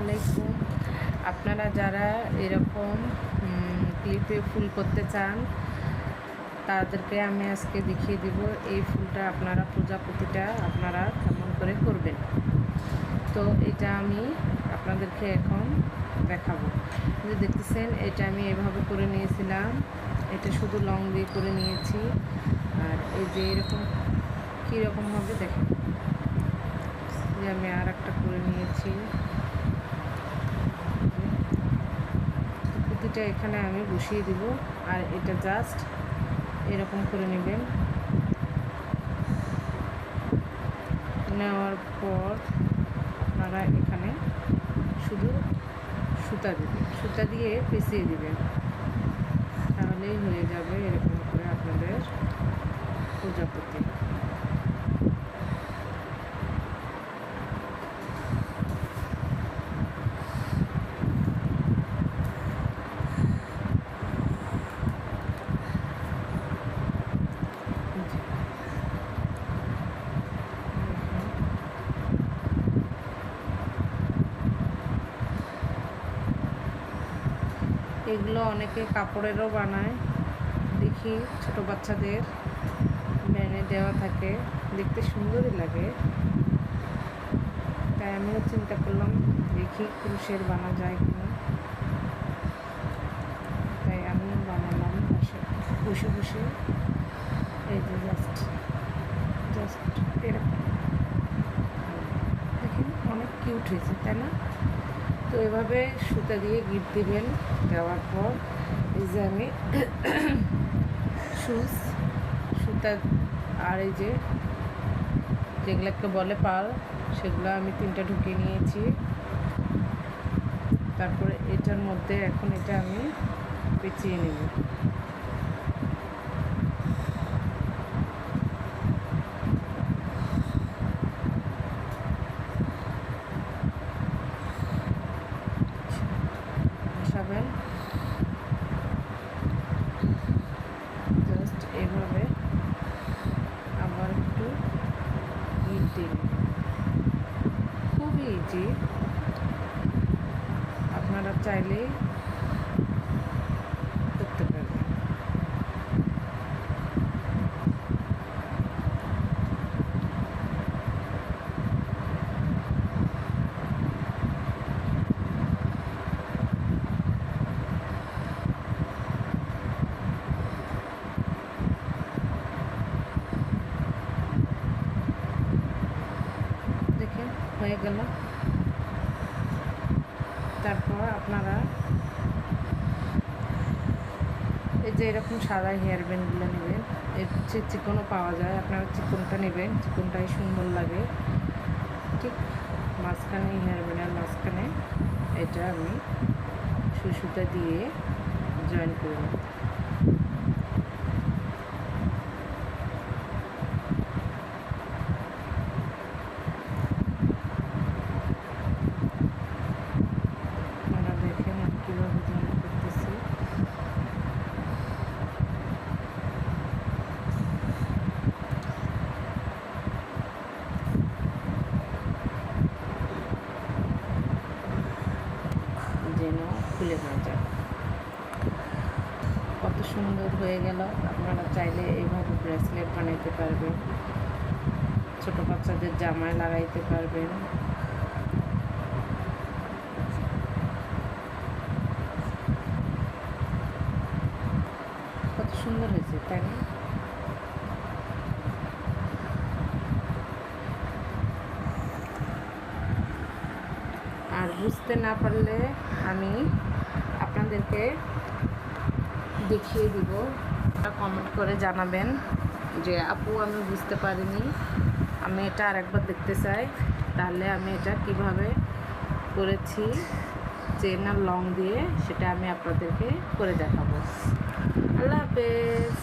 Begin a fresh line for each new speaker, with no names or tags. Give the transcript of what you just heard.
আলাইকুম। আপনারা যারা এরকম ক্লিপে ফুল করতে চান তাদেরকে আমি আজকে দেখিয়ে দিব এই ফুলটা আপনারা প্রজাপতিটা আপনারা কেমন করে করবেন। তো এটা আমি আপনাদেরকে এখন দেখাবো। যে দেখতেছেন এটা আমি এভাবে করে নিয়েছিলাম, এটা শুধু লং দিয়ে করে নিয়েছি। আর এই যে এরকম কীরকম হবে দেখেন, যে আমি আর একটা করে নিয়েছি। পুঁতিটা এখানে আমি বসিয়ে দিব আর এটা জাস্ট এরকম করে নেবেন। নেওয়ার পর আপনারা এখানে শুধু সুতা দেবেন, সুতা দিয়ে পেঁচিয়ে দিবেন, তাহলেই হয়ে যাবে এরকম করে আপনাদের প্রজাপতি। এগুলো অনেকে কাপড়েরও বানায়, দেখি ছোট বাচ্চাদের ব্যানে দেওয়া থাকে, দেখতে সুন্দরই লাগে। তাই আমিও চিন্তা করলাম দেখি ক্রুশের বানা যায় কিনা, তাই আমিও বানালাম বসে বসে। এই যে জাস্ট এরকম দেখেন, অনেক কিউট হয়েছে তাই না? তো এভাবে সুতা দিয়ে গিট দিবেন। দেওয়ার পর এই যে আমি সুতা আর এই যে যেগুলোকে বলে পাল, সেগুলো আমি 3টা ঢুকিয়ে নিয়েছি। তারপরে এটার মধ্যে এখন এটা আমি পেঁচিয়ে নেব। বসাবেন জাস্ট এভাবে, আবার একটু গিট দিন। খুবই ইজি, আপনারা চাইলেই করতে পারবেন। দেখেন হয়ে গেল। তারপর আপনারা এই যে এরকম সাদা হেয়ার ব্যান্ডগুলো নেবেন, এর চিকনও পাওয়া যায়, আপনারা চিকনটা নেবেন, চিকনটাই সুন্দর লাগে। ঠিক মাঝখানে হেয়ার ব্যান্ডের মাঝখানে এটা আমি সুতা দিয়ে জয়েন করে নেব। দেখেন আমি কীভাবে জয়েন করতেছি। যেন খুলে না যায়। কত সুন্দর হয়ে গেল। আপনারা চাইলে এইভাবে ব্রেসলেট বানাইতে পারবেন, ছোট বাচ্চাদের জামায় লাগাইতে পারবেন। কত সুন্দর হয়েছে তাই না? আর বুঝতে না পারলে আমি আপনাদেরকে দেখিয়ে দিব, কমেন্ট করে জানাবেন যে আপু আমি বুঝতে পারিনি, আমি এটা আরেকবার দেখতে চাই। তাহলে আমি এটা কিভাবে করেছি চেন আর লং দিয়ে সেটা আমি আপনাদেরকে করে দেখাবো। আল্লাহ হাফেজ।